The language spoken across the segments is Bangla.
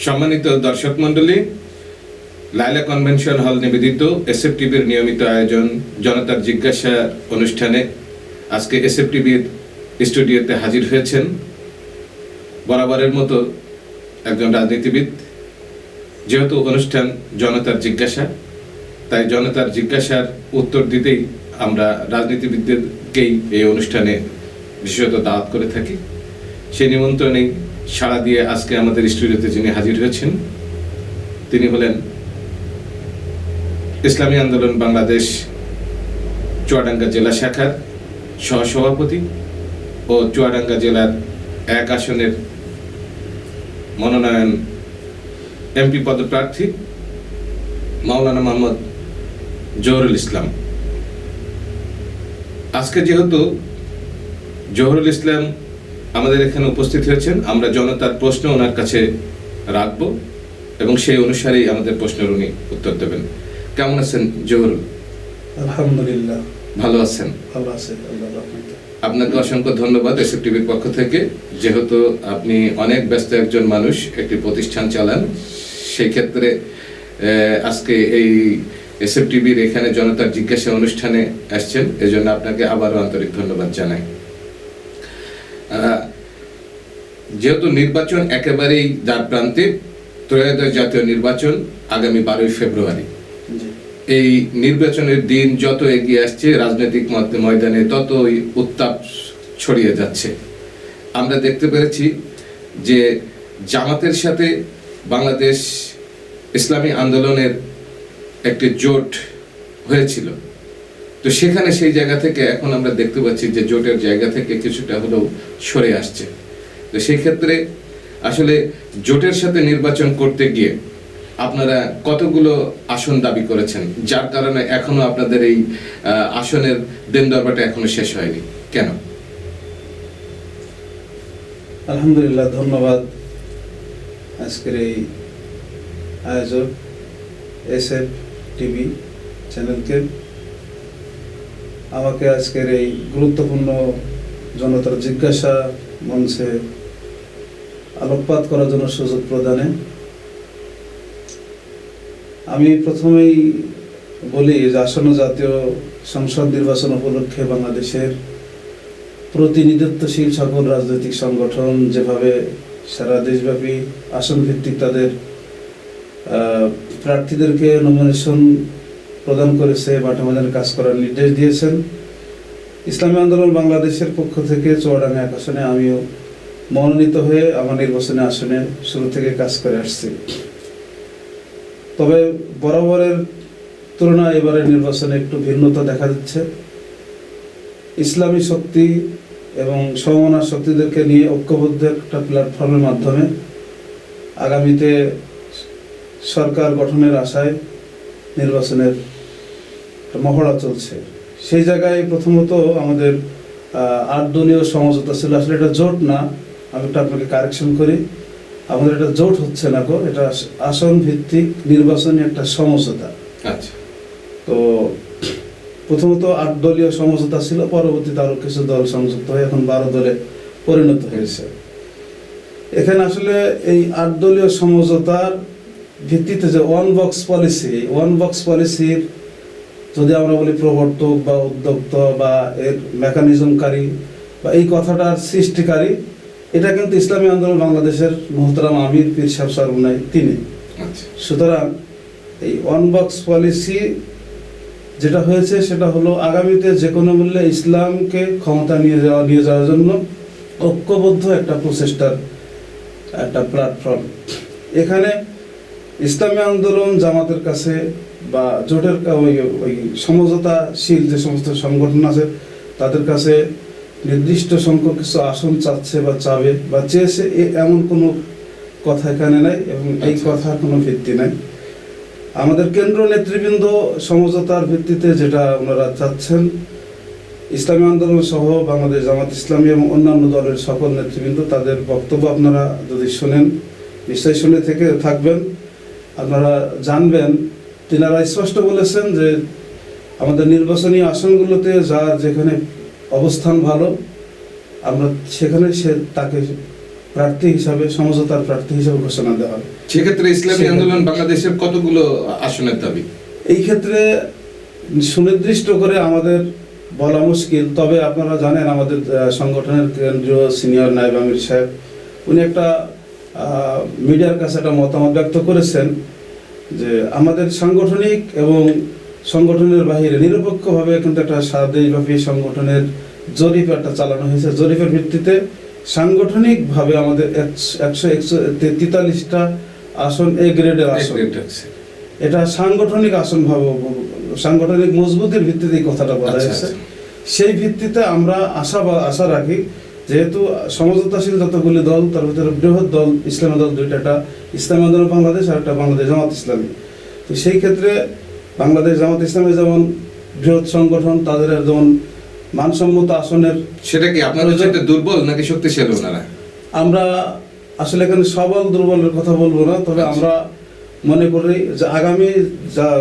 সম্মানিত দর্শক মণ্ডলী, লায়লা কনভেনশন হল নিবেদিত এসএফ টিভির নিয়মিত আয়োজন জনতার জিজ্ঞাসা অনুষ্ঠানে আজকে এসএফ টিভির স্টুডিওতে হাজির হয়েছেন বরাবরের মতো একজন রাজনীতিবিদ। যেহেতু অনুষ্ঠান জনতার জিজ্ঞাসা, তাই জনতার জিজ্ঞাসার উত্তর দিতেই আমরা রাজনীতিবিদদেরকেই এই অনুষ্ঠানে বিশেষত দাওয়াত করে থাকি। সেই নিমন্ত্রণে সাড়া দিয়ে আজকে আমাদের স্টুডিওতে যিনি হাজির হয়েছেন তিনি হলেন ইসলামী আন্দোলন বাংলাদেশ চুয়াডাঙ্গা জেলা শাখার সহসভাপতি ও চুয়াডাঙ্গা জেলার 1 আসনের মনোনয়ন এমপি পদপ্রার্থী মাওলানা মোহাম্মদ জহুরুল ইসলাম। আজকে যেহেতু জহুরুল ইসলাম আমাদের এখানে উপস্থিত হয়েছেন, আমরা জনতার প্রশ্ন ওনার কাছে রাখব এবং সেই অনুসারেই আমাদের প্রশ্নের উনি উত্তর দেবেন। কেমন আছেন জহুরুল? আলহামদুলিল্লাহ ভালো আছেন? ভালো আছে, আল্লাহর রহমতে। আপনাকে অসংখ্য ধন্যবাদ এসএফ টিভির পক্ষ থেকে। যেহেতু আপনি অনেক ব্যস্ত একজন মানুষ, একটি প্রতিষ্ঠান চালান, সেই ক্ষেত্রে আজকে এই এসএফ টিভির এখানে জনতার জিজ্ঞাসা অনুষ্ঠানে আসছেন, এজন্য আপনাকে আবারও আন্তরিক ধন্যবাদ জানাই। যেহেতু নির্বাচন একেবারেই দ্বার প্রান্তে, ত্রয়োদশ জাতীয় নির্বাচন আগামী 12ই ফেব্রুয়ারি। এই নির্বাচনের দিন যত এগিয়ে আসছে রাজনৈতিক ময়দানে ততই উত্তাপ ছড়িয়ে যাচ্ছে। আমরা দেখতে পেরেছি যে জামাতের সাথে বাংলাদেশ ইসলামী আন্দোলনের একটি জোট হয়েছিল, তো সেখানে সেই জায়গা থেকে এখন আমরা দেখতে পাচ্ছি যে জোটের জায়গা থেকে কিছুটা হলেও সরে আসছে। তো সেই ক্ষেত্রে আসলে জোটের সাথে নির্বাচন করতে গিয়ে আপনারা কতগুলো আসন দাবি করেছেন, যার কারণে এখনো আপনাদের এই আসনের দেন দরবারটা এখনো শেষ হয়নি কেন? আলহামদুলিল্লাহ, ধন্যবাদ আজকের এই আয়োজক এসএফ টিভি চ্যানেলকে আমাকে আজকের এই গুরুত্বপূর্ণ জনতার জিজ্ঞাসা মঞ্চে আলোকপাত করার জন্য সুযোগ প্রদানে। আমি প্রথমেই বলি যে আসন্ন জাতীয় সংসদ নির্বাচন উপলক্ষে বাংলাদেশের প্রতিনিধিত্বশীল সকল রাজনৈতিক সংগঠন যেভাবে সারা দেশব্যাপী আসন ভিত্তিক তাদের প্রার্থীদেরকে নমিনেশন প্রদান করেছে, মাঠে ময়দানে কাজ করার নির্দেশ দিয়েছেন, ইসলামী আন্দোলন বাংলাদেশের পক্ষ থেকে চুয়াডাঙ্গা 1 আসনে আমিও মনোনীত হয়ে আমার নির্বাচনী আসনে শুরু থেকে কাজ করে আসছি। তবে বরাবরের তুলনায় এবারের নির্বাচনে একটু ভিন্নতা দেখা যাচ্ছে। ইসলামী শক্তি এবং সমমনা শক্তিদেরকে নিয়ে ঐক্যবদ্ধ একটা প্ল্যাটফর্মের মাধ্যমে আগামীতে সরকার গঠনের আশায় নির্বাচনের মহড়া চলছে। সেই জায়গায় প্রথমত আমাদের 8 দলীয় সমঝোতা ছিল, আসলে এটা জোট না, আমি একটু আপনাকে কারেকশন করি, আমাদের এটা জোট হচ্ছে না, এটা আসন ভিত্তিক নির্বাচনী একটা সমঝোতা। আচ্ছা, তো প্রথমত 8 দলীয় সমঝোতা ছিল, পরবর্তীতে আরো কিছু দল সংযুক্ত হয়ে এখন 12 দলে পরিণত হয়েছে। এখানে আসলে এই 8 দলীয় সমঝোতার ভিত্তিতে যে ওয়ান বক্স পলিসির যদি আমরা বলি প্রবর্তক বা উদ্যোক্তা বা এর মেকানিজমকারী বা এই কথাটার সৃষ্টিকারী, এটা কিন্তু ইসলামী আন্দোলন বাংলাদেশের মোহতারাম আমির পীর সাহেব সর্বনাই তিনি। সুতরাং এই ওয়ান বক্স পলিসি যেটা হয়েছে সেটা হলো আগামীতে যে কোনো মূল্যে ইসলামকে ক্ষমতা নিয়ে যাওয়ার জন্য ঐক্যবদ্ধ একটা প্রচেষ্টার একটা প্ল্যাটফর্ম। এখানে ইসলামী আন্দোলন জামাতের কাছে বা জোটের ওই সমঝোতাশীল যে সমস্ত সংগঠন আছে তাদের কাছে নির্দিষ্ট সংখ্যক কিছু আসন চাচ্ছে বা চাবে বা চেয়েছে, এমন কোনো কথা এখানে নাই এবং এই কথার কোনো ভিত্তি নাই। আমাদের কেন্দ্র নেতৃবৃন্দ সমঝোতার ভিত্তিতে যেটা ওনারা চাচ্ছেন, ইসলামী আন্দোলন সহ বাংলাদেশ জামাত ইসলামী এবং অন্যান্য দলের সকল নেতৃবৃন্দ তাদের বক্তব্য আপনারা যদি শোনেন, নিশ্চয়ই শুনে থাকবেন, আপনারা জানবেন তিনারা স্পষ্ট বলেছেন যে আমাদের নির্বাচনী আসনগুলোতে যার যেখানে অবস্থান ভালো আমরা সেখানে তাকে প্রার্থী হিসাবে, সমঝোতার প্রার্থী হিসাবে ঘোষণা দেওয়া হবে। সেক্ষেত্রে ইসলামী আন্দোলন বাংলাদেশের কতগুলো আসনের দাবি? এই ক্ষেত্রে সুনির্দিষ্ট করে আমাদের বলা মুশকিল, তবে আপনারা জানেন আমাদের সংগঠনের কেন্দ্রীয় সিনিয়র নায়েব আমির সাহেব উনি একটা মিডিয়ার কাছে একটা মতামত ব্যক্ত করেছেন যে আমাদের সাংগঠনিক এবং সংগঠনের বাহিরে নিরপেক্ষভাবে কিন্তু একটা সারা দেশব্যাপী সংগঠনের জরিপ একটা চালানো হয়েছে। জরিপের ভিত্তিতে সাংগঠনিকভাবে আমাদের 143টা আসন এ গ্রেডের আসন। এটা সাংগঠনিক আসন ভাবে, সাংগঠনিক মজবুতির ভিত্তিতে এই কথাটা বলা হয়েছে। সেই ভিত্তিতে আমরা আশা রাখি, যেহেতু সমঝোতাশীল যতগুলি দল তার ভিতরে বৃহৎ দল ইসলামী দল দুইটা, একটা ইসলামী আন্দোলন বাংলাদেশ আর একটা বাংলাদেশ জামাত ইসলামী। তো সেই ক্ষেত্রে বাংলাদেশ জামাত ইসলামী যেমন বৃহৎ সংগঠন, তাদের যেমন মানসম্মত আসনের, সেটা কি আপনাদের চাইতে দুর্বল নাকি শক্তিশালী ওনারা? আমরা আসলে এখানে সবল দুর্বলের কথা বলবো না, তবে আমরা মনে করি যে আগামী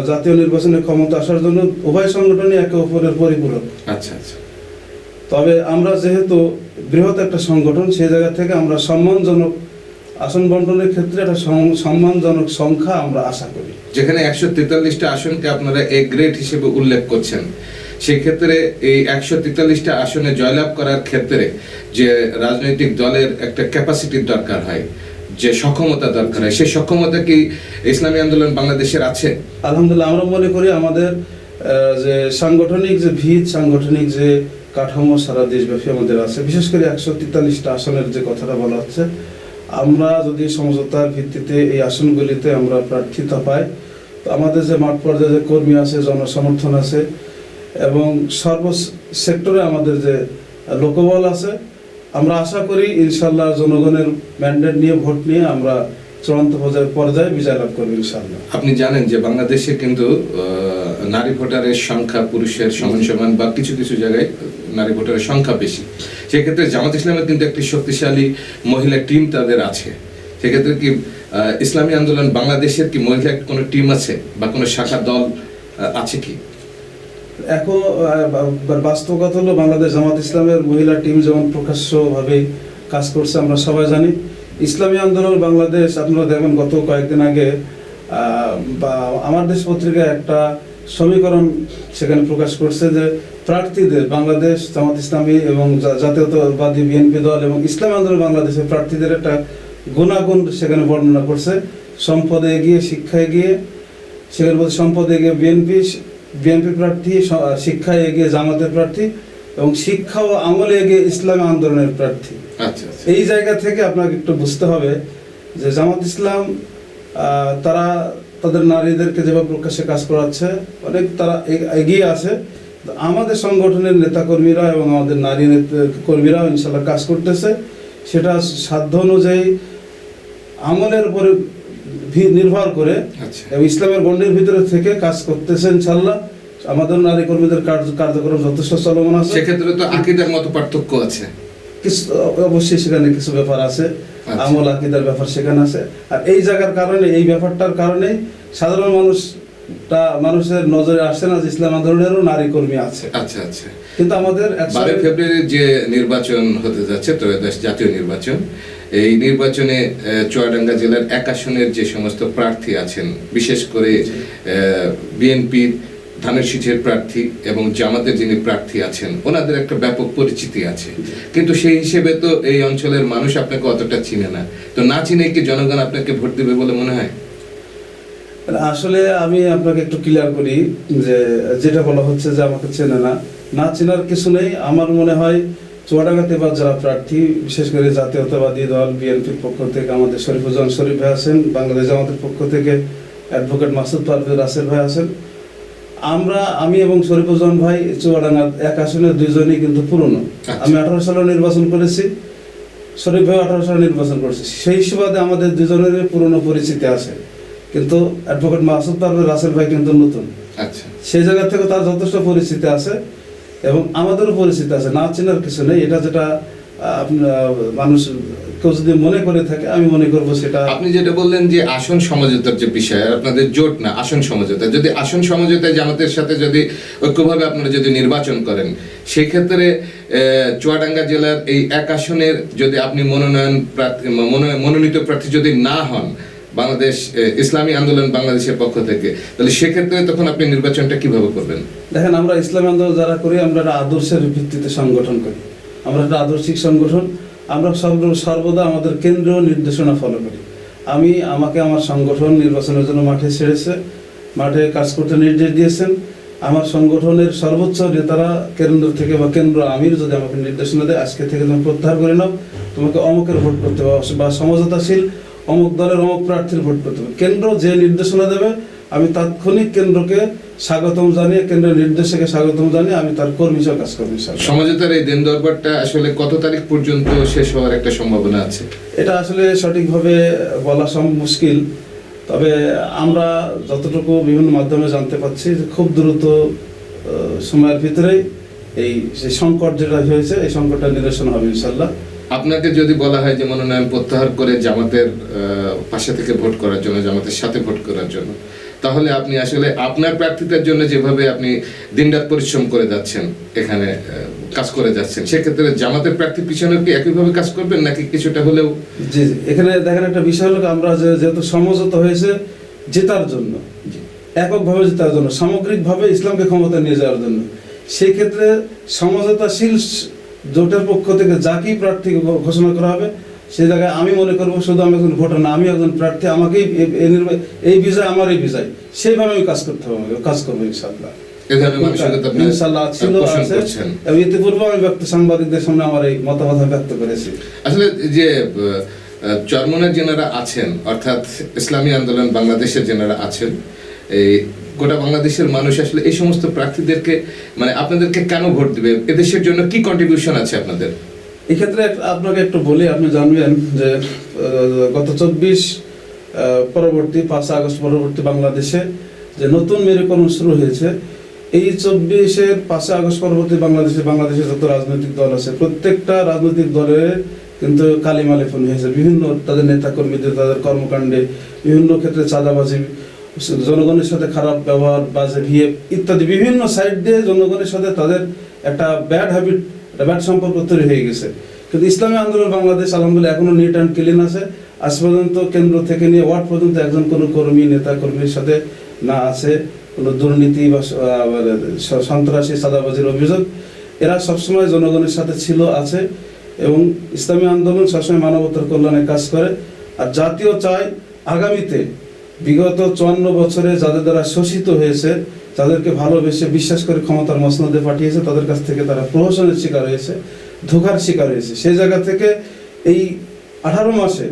জাতীয় নির্বাচনে ক্ষমতা আসার জন্য উভয় সংগঠনই একে অপরের পরিপূরক। আচ্ছা আচ্ছা। তবে আমরা যেহেতু বৃহৎ একটা সংগঠন, সেই জায়গা থেকে আমরা সম্মানজনক আসন বন্টনের ক্ষেত্রে একটা সম্মানজনক সংখ্যা আমরা আশা করি। যেখানে 143টা আসনকে আপনারা এ গ্রেড হিসেবে উল্লেখ করছেন, সেই ক্ষেত্রে এই 143টা আসনে জয়লাভ করার ক্ষেত্রে যে রাজনৈতিক দলের একটা ক্যাপাসিটির দরকার হয়, যে সক্ষমতা দরকার হয়, সেই সক্ষমতা কি ইসলামী আন্দোলন বাংলাদেশের আছে? আলহামদুলিল্লাহ, আমরা মনে করি আমাদের যে সাংগঠনিক যে ভিত, সাংগঠনিক যে কাঠামো সারা দেশব্যাপী আমাদের আছে। বিশেষ করে 143টা আসনের যে কথাটা বলা হচ্ছে, আমরা যদি সমঝোতার ভিত্তিতে এই আসনগুলিতে আমরা প্রার্থিতা পাই, তো আমাদের যে মাঠ পর্যায়ে যে কর্মী আছে, জনসমর্থন আছে এবং সর্ব সেক্টরে আমাদের যে লোকবল আছে, আমরা আশা করি ইনশাল্লাহ জনগণের ম্যান্ডেট নিয়ে, ভোট নিয়ে আমরা চূড়ান্ত পর্যায়ে বিজয় লাভ করবো ইনশাল্লাহ। আপনি জানেন যে বাংলাদেশে কিন্তু নারী ভোটারের সংখ্যা পুরুষের সমান বা কিছু কিছু জায়গায় নারী ভোটারের সংখ্যা বেশি। সেক্ষেত্রে জামাত ইসলামের কিন্তু একটি শক্তিশালী মহিলা টিম তাদের আছে। সেক্ষেত্রে কি ইসলামী আন্দোলন বাংলাদেশের কি মহিলা কোনো টিম আছে বা কোনো শাখা দল আছে কি? এখন বাস্তব কথা হলো, বাংলাদেশ জামাত ইসলামের মহিলা টিম যেমন প্রকাশ্যভাবে কাজ করছে আমরা সবাই জানি। ইসলামী আন্দোলন বাংলাদেশ, আপনারা দেখবেন গত কয়েকদিন আগে বা আমার দেশ পত্রিকায় একটা সমীকরণ সেখানে প্রকাশ করছে যে প্রার্থীদের, বাংলাদেশ জামাত ইসলামী এবং জাতীয়তাবাদী বিএনপি দল এবং ইসলামী আন্দোলন বাংলাদেশের প্রার্থীদের একটা গুণাগুণ সেখানে বর্ণনা করছে। সম্পদে এগিয়ে, শিক্ষায় এগিয়ে, সেখানে বলছে সম্পদে এগিয়ে বিএনপি প্রার্থী, শিক্ষায় এগিয়ে জামাতের প্রার্থী এবং শিক্ষা ও আমলে এগিয়ে ইসলামী আন্দোলনের প্রার্থী। আচ্ছা। এই জায়গা থেকে আপনাকে একটু বুঝতে হবে যে জামাত ইসলাম তারা তাদের নারীদেরকে যেভাবে প্রকাশ্যে কাজ করাচ্ছে, অনেক তারা এগিয়ে আছে। আমাদের সংগঠনের নেতাকর্মীরা এবং আমাদের নারী কর্মীরাও ইনশাল্লাহ কাজ করতেছে, সেটা সাধ্য অনুযায়ী আমলের উপরে নির্ভর করে এবং ইসলামের গণ্ডির ভিতরে থেকে কাজ করতেছে ইনশাল্লাহ। আমাদের নারী কর্মীদের কার্যক্রম যথেষ্ট চলমান আছে। সেক্ষেত্রে তো আকীদার মতো পার্থক্য আছে, কিছু অবশ্যই সেখানে কিছু ব্যাপার আছে, আমল আকীদার ব্যাপার সেখানে আছে। আর এই জায়গার কারণে, এই ব্যাপারটার কারণে সাধারণ মানুষের নজরে আসছে না যে ইসলাম আন্দোলনেরও নারী কর্মী আছে। আচ্ছা আচ্ছা। কিন্তু আমাদের 12 ফেব্রুয়ারি যে নির্বাচন হতে যাচ্ছে, ত্রয়োদশ জাতীয় নির্বাচন, এই নির্বাচনে চুয়াডাঙ্গা জেলার 1 আসনের যে সমস্ত প্রার্থী আছেন, বিশেষ করে বিএনপির ধানের শীষের প্রার্থী এবং জামাতের যিনি প্রার্থী আছেন, ওনাদের একটা ব্যাপক পরিচিতি আছে, কিন্তু সেই হিসেবে তো এই অঞ্চলের মানুষ আপনাকে অতটা চিনে না। তো না চিনে কি জনগণ আপনাকে ভোট দেবে বলে মনে হয়? আসলে আমি আপনাকে একটু ক্লিয়ার করি যে যেটা বলা হচ্ছে যে আমাকে চেনে না, না চেনার কিছু নেই। আমার মনে হয় চুয়াডাঙ্গাতে বা যারা প্রার্থী, বিশেষ করে জাতীয়তাবাদী দল বিএনপির পক্ষ থেকে আমাদের শরীফুজ্জামান শরীফ ভাই আছেন, বাংলাদেশ জামাতের পক্ষ থেকে অ্যাডভোকেট মাসুদ পারভেজ রাসেল ভাই আছেন। আমি এবং শরীফুজ্জামান ভাই চুয়াডাঙ্গার 1 আসনের দুইজনই কিন্তু পুরনো। আমি 18 সালে নির্বাচন করেছি, শরীফ ভাই 18 সালে নির্বাচন করেছি। সেই সুবাদে আমাদের দুজনের পুরনো পরিচিতি আছে, কিন্তু অ্যাডভোকেট মাসুদ পারভেজ রাসেল ভাই কিন্তু নতুন। আচ্ছা। সেই জায়গা থেকে তার যথেষ্ট পরিচিতি আছে এবং আমাদেরও পরিচিতি আছে, না চেনার কিছু নেই। এটা যেটা মানুষ কেউ যদি মনে করে থাকে, আমি মনে করব সেটা। আপনি যেটা বললেন যে আসন সমঝোতার যে বিষয়, আর আপনাদের জোট না আসন সমঝোতা, যদি আসন সমঝোতায় জামাতের সাথে যদি ঐক্যভাবে আপনারা যদি নির্বাচন করেন, সেক্ষেত্রে চুয়াডাঙ্গা জেলার এই এক আসনের যদি আপনি মনোনীত প্রার্থী যদি না হন বাংলাদেশ ইসলামী আন্দোলন বাংলাদেশের পক্ষ থেকে, তাহলে সেক্ষেত্রে তখন আপনি নির্বাচনটা কিভাবে করবেন? দেখেন, আমরা ইসলামী আন্দোলন যারা করি, আমরা একটা আদর্শের ভিত্তিতে সংগঠন করি, আমরা একটা আদর্শিক সংগঠন। আমরা সর্বদা আমাদের কেন্দ্রীয় নির্দেশনা ফলো করি। আমাকে আমার সংগঠন নির্বাচনের জন্য মাঠে ছেড়েছে, মাঠে কাজ করতে নির্দেশ দিয়েছেন। আমার সংগঠনের সর্বোচ্চ নেতারা কেন্দ্র থেকে বা কেন্দ্র আমির যদি আমাকে নির্দেশনা দেয়, আজকে থেকে তুমি প্রত্যাহার করে নাও, তোমাকে অমুকের ভোট করতে হবে বা সমঝোতাশীল অমুক দলের অমুক প্রার্থীর ভোট করতে হবে, কেন্দ্র যে নির্দেশনা দেবে আমি তাৎক্ষণিক কেন্দ্রকে স্বাগতম জানিয়ে, কেন্দ্রের নির্দেশকে স্বাগতম জানিয়ে আমি তার কর্মী হিসেবে কাজ করবো। সমঝোতার এই দিন দরবারটা আসলে কত তারিখ পর্যন্ত শেষ হওয়ার একটা সম্ভাবনা আছে? এটা আসলে সঠিকভাবে বলা মুশকিল, তবে আমরা যতটুকু বিভিন্ন মাধ্যমে জানতে পাচ্ছি যে খুব দ্রুত সময়ের ভিতরেই এই যে সংকট যেটা হয়েছে, এই সংকটটা নিরসন হবে ইনশাল্লাহ। আপনাকে যদি বলা হয় যে মনোনয়ন প্রত্যাহার করে জামাতের পাশে থেকে ভোট করার জন্য, জামাতের সাথে ভোট করার জন্য, তাহলে আপনি আসলে আপনার প্রার্থীতার জন্য যেভাবে আপনি দিনরাত পরিশ্রম করে যাচ্ছেন, এখানে কাজ করে যাচ্ছেন, সেক্ষেত্রে জামাতের প্রার্থীর পিছনে কি একইভাবে কাজ করবেন নাকি কিছুটা হলেও? জি, এখানে দেখেন একটা বিষয় হলো, আমরা যেহেতু সমঝোতা হয়েছে জেতার জন্য, এককভাবে জেতার জন্য, সামগ্রিকভাবে ইসলামকে ক্ষমতা নিয়ে যাওয়ার জন্য, সেই ক্ষেত্রে সমঝোতাশীল জোটের পক্ষ থেকে যাকেই প্রার্থী ঘোষণা করা হবে, সেই জায়গায় আমি মনে করবো শুধু আমি একজন ভোটার না, আমি একজন প্রার্থী, আমাকেই এই বিজয় আমার এই বিজয়, সেইভাবে আমি কাজ করবো ইনশাআল্লাহ। ইতিপূর্বে আমি সাংবাদিকদের সামনে আমার এই মতামত ব্যক্ত করেছি। আসলে যে চরমনের যেনারা আছেন, অর্থাৎ ইসলামী আন্দোলন বাংলাদেশের যেনারা আছেন, এই গোটা বাংলাদেশের মানুষ আসলে এই সমস্ত প্রার্থীদেরকে মানে আপনাদেরকে কেন ভোট দিবে? এদেশের জন্য কি কন্ট্রিবিউশন আছে আপনাদের? এই ক্ষেত্রে আপনাকে একটু বলি, আপনি জানবেন যে গত 24 পরবর্তী 5 আগস্ট পরবর্তী বাংলাদেশে যে নতুন মেরুকরণ শুরু হয়েছে, এই 24-এর 5 আগস্ট পরবর্তী বাংলাদেশে যত রাজনৈতিক দল আছে, প্রত্যেকটা রাজনৈতিক দলের কিন্তু কালিমা লেপন হয়েছে বিভিন্ন তাদের নেতাকর্মীদের, তাদের কর্মকাণ্ডে, বিভিন্ন ক্ষেত্রে চাঁদাবাজি, জনগণের সাথে খারাপ ব্যবহার, বাজে ভিএফ ইত্যাদি বিভিন্ন সাইড দিয়ে জনগণের সাথে তাদের একটা ব্যাড হ্যাবিট, একটা ব্যাড সম্পর্ক তৈরি হয়ে গেছে। কিন্তু ইসলামী আন্দোলন বাংলাদেশ আলহামদুলিল্লাহ এখনো নিট অ্যান্ড ক্লিন আছে। আজ পর্যন্ত কেন্দ্র থেকে নিয়ে ওয়ার্ড পর্যন্ত একজন কোনো কর্মী, নেতা কর্মীর সাথে না আছে কোনো দুর্নীতি বা সন্ত্রাসী, চাঁদাবাজির অভিযোগ। এরা সবসময় জনগণের সাথে ছিল, আছে, এবং ইসলামী আন্দোলন সবসময় মানবতার কল্যাণে কাজ করে। আর জাতীয় চাই আগামীতে বিগত 54 বছরে যাদের দ্বারা শোষিত হয়েছে, যাদেরকে ভালোবেসে বিশ্বাস করে ক্ষমতার মসনদে পাঠিয়েছে, তাদের কাছ থেকে তারা প্রহসনের শিকার হয়েছে, ধোঁকার শিকার হয়েছে, সেই জায়গা থেকে এই 18 মাসে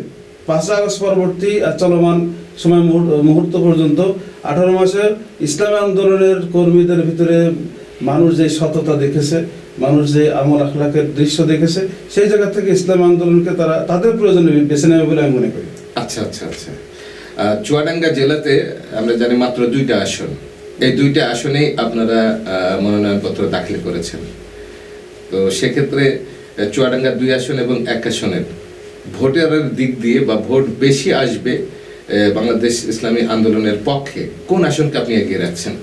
5 আগস্ট পরবর্তী আর চলমান সময় মুহূর্ত পর্যন্ত 18 মাসে ইসলামী আন্দোলনের কর্মীদের ভিতরে মানুষ যে সততা দেখেছে, মানুষ যে আমল আখলাকের দৃশ্য দেখেছে, সেই জায়গা থেকে ইসলামী আন্দোলনকে তারা তাদের প্রয়োজনে বেছে নেবে বলে আমি মনে করি। আচ্ছা, চুয়াডাঙ্গা জেলাতে আমরা জানি মাত্র 2টা আসন, এই 2টা আসনেই আপনারা মনোনয়নপত্র দাখিল করেছেন। তো সেক্ষেত্রে চুয়াডাঙ্গা 2 আসন এবং 1 আসনের ভোটের দিক দিয়ে বা ভোট বেশি আসবে বাংলাদেশ ইসলামী আন্দোলনের পক্ষে, কোন আসনকে আপনি এগিয়ে রাখছেন?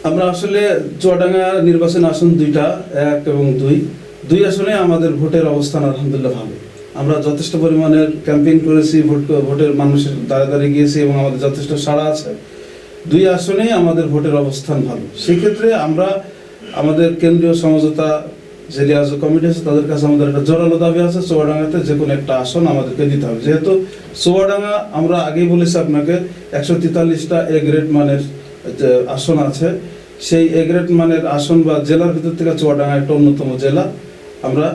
আমরা আসলে চুয়াডাঙ্গা নির্বাচন আসন 2টা, 1 এবং 2 আসনে আমাদের ভোটের অবস্থান আলহামদুলিল্লাহ ভালো। আমরা যথেষ্ট পরিমাণের ক্যাম্পেইন করেছি, ভোটের মানুষের দ্বারে গিয়েছি এবং আমাদের যথেষ্ট সাড়া আছে। 2 আসনেই আমাদের ভোটের অবস্থান ভালো। সেক্ষেত্রে আমরা আমাদের কেন্দ্রীয় সমঝোতা যে লিয়াজ কমিটি আছে, তাদের কাছে আমাদের একটা জোরালো দাবি আছে, চুয়াডাঙ্গাতে যে কোনো একটা আসন আমাদেরকে দিতে হবে। যেহেতু চুয়াডাঙ্গা আমরা আগেই বলেছি আপনাকে 143টা এ গ্রেড মানের আসন আছে, সেই এ গ্রেড মানের আসন বা জেলার ভিতর থেকে চুয়াডাঙ্গা একটা অন্যতম জেলা। আমরা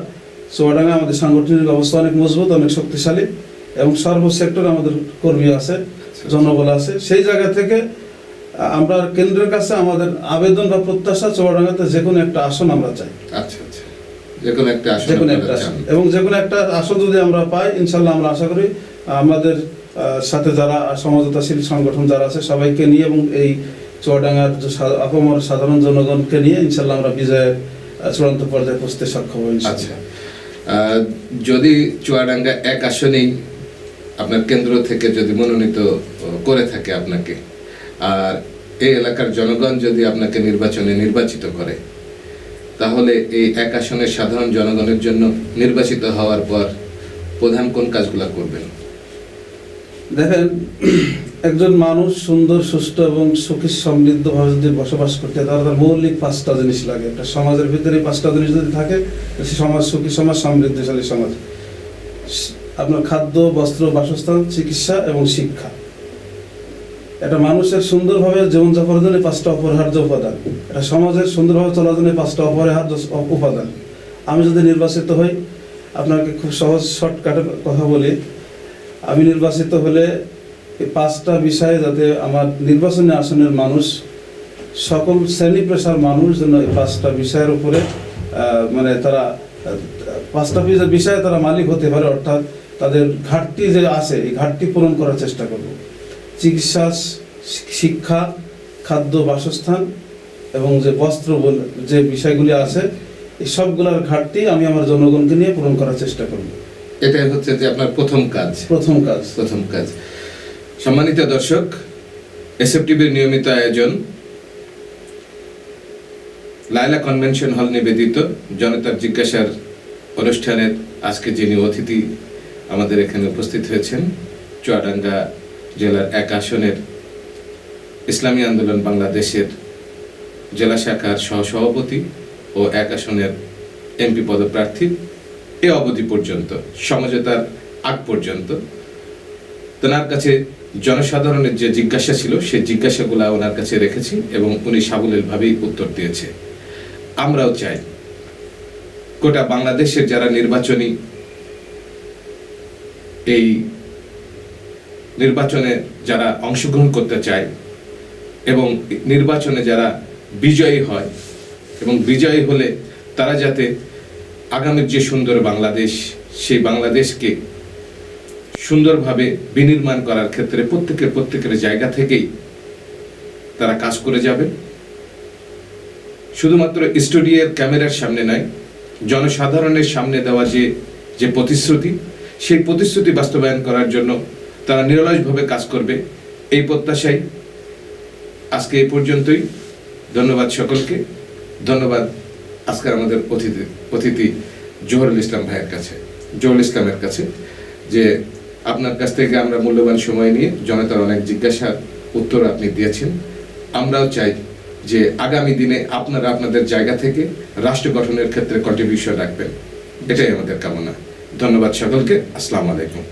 চুয়াডাঙ্গা আমাদের সাংগঠনিক অবস্থা অনেক মজবুত, অনেক শক্তিশালী, এবং সর্ব সেক্টরে আমাদের কর্মী আছে, জনবল আছে। সেই জায়গা থেকে আমরা কেন্দ্রের কাছে আমাদের আবেদন বা প্রত্যাশা, চুয়াডাঙ্গাতে যে কোনো একটা আসন আমরা চাই। আচ্ছা, যে কোনো একটা আসন, এবং যে কোনো একটা আসন যদি আমরা পাই, ইনশাল্লাহ আমরা আশা করি আমাদের সাথে যারা সমঝোতাশীল সংগঠন যারা আছে সবাইকে নিয়ে এবং এই চুয়াডাঙ্গার আপামর সাধারণ জনগণকে নিয়ে ইনশাল্লাহ আমরা বিজয়ের চূড়ান্ত পর্যায়ে পৌঁছতে সক্ষম হই। আচ্ছা, যদি চুয়াডাঙ্গা এক আসনেই আপনার কেন্দ্র থেকে যদি মনোনীত করে থাকে আপনাকে, আর এই এলাকার জনগণ যদি আপনাকে নির্বাচনে নির্বাচিত করে, তাহলে এই এক আসনের সাধারণ জনগণের জন্য নির্বাচিত হওয়ার পর প্রধান কোন কাজগুলো করবেন? দেখেন, একজন মানুষ সুন্দর, সুষ্ঠু এবং সুখী সমৃদ্ধভাবে যদি বসবাস করতে, তাহলে তার মৌলিক 5টা জিনিস লাগে। একটা সমাজের ভিতরে 5টা জিনিস যদি থাকে, সে সমাজ সুখী সমাজ, সমৃদ্ধশালী সমাজ। আপনার খাদ্য, বস্ত্র, বাসস্থান, চিকিৎসা এবং শিক্ষা। একটা মানুষের সুন্দরভাবে জীবনযাপনের জন্য 5টা অপরিহার্য উপাদান। একটা সমাজের সুন্দরভাবে চলার জন্য 5টা অপরিহার্য উপাদান। আমি যদি নির্বাচিত হই, আপনাকে খুব সহজ শর্টকাটে কথা বলি, আমি নির্বাচিত হলে এই 5টা বিষয়ে যাতে আমার নির্বাচনী আসনের মানুষ, সকল শ্রেণী পেশার মানুষ যেন এই 5টা বিষয়ের উপরে মানে তারা 5টা বিষয়ে তারা মালিক হতে পারে, অর্থাৎ তাদের ঘাটতি যে আছে এই ঘাটতি পূরণ করার চেষ্টা করব। চিকিৎসা, শিক্ষা, খাদ্য, বাসস্থান এবং যে বস্ত্র যে বিষয়গুলি আছে, এই সবগুলোর ঘাটতি আমি আমার জনগণকে নিয়ে পূরণ করার চেষ্টা করব। এটাই হচ্ছে যে আপনার প্রথম কাজ। প্রথম কাজ। সম্মানিত দর্শক, এসএফটিভির নিয়মিত আয়োজন লায়লা কনভেনশন হল নিবেদিত জনতার জিজ্ঞাসার অনুষ্ঠানের আজকে যিনি অতিথি আমাদের এখানে উপস্থিত হয়েছেন, চুয়াডাঙ্গা জেলার এক আসনের ইসলামী আন্দোলন বাংলাদেশের জেলা শাখার সহসভাপতি ও এক আসনের এমপি পদপ্রার্থী, এ অবধি পর্যন্ত, সমঝোতার আগ পর্যন্ত ওনার কাছে জনসাধারণের যে জিজ্ঞাসা ছিল সেই জিজ্ঞাসাগুলো ওনার কাছে রেখেছি এবং উনি সাবলীলভাবেই উত্তর দিয়েছে। আমরাও চাই গোটা বাংলাদেশের যারা নির্বাচনী এই নির্বাচনে যারা অংশগ্রহণ করতে চায় এবং নির্বাচনে যারা বিজয়ী হয় এবং বিজয়ী হলে তারা যাতে আগামীর যে সুন্দর বাংলাদেশ, সেই বাংলাদেশকে সুন্দরভাবে বিনির্মাণ করার ক্ষেত্রে প্রত্যেকের জায়গা থেকেই তারা কাজ করে যাবে। শুধুমাত্র স্টুডিওর ক্যামেরার সামনে নয়, জনসাধারণের সামনে দেওয়া যে প্রতিশ্রুতি, সেই প্রতিশ্রুতি বাস্তবায়ন করার জন্য তারা নিরলসভাবে কাজ করবে, এই প্রত্যাশাই আজকে এই পর্যন্তই। ধন্যবাদ সকলকে। ধন্যবাদ আজকের আমাদের অতিথি জহুরুল ইসলামের কাছে যে আপনার কাছ থেকে আমরা মূল্যবান সময় নিয়ে জনতার অনেক জিজ্ঞাসার উত্তর আপনি দিয়েছেন। আমরাও চাই যে আগামী দিনে আপনারা আপনাদের জায়গা থেকে রাষ্ট্র গঠনের ক্ষেত্রে কন্ট্রিবিউশন রাখবেন, এটাই আমাদের কামনা। ধন্যবাদ সকলকে। আসসালামু আলাইকুম।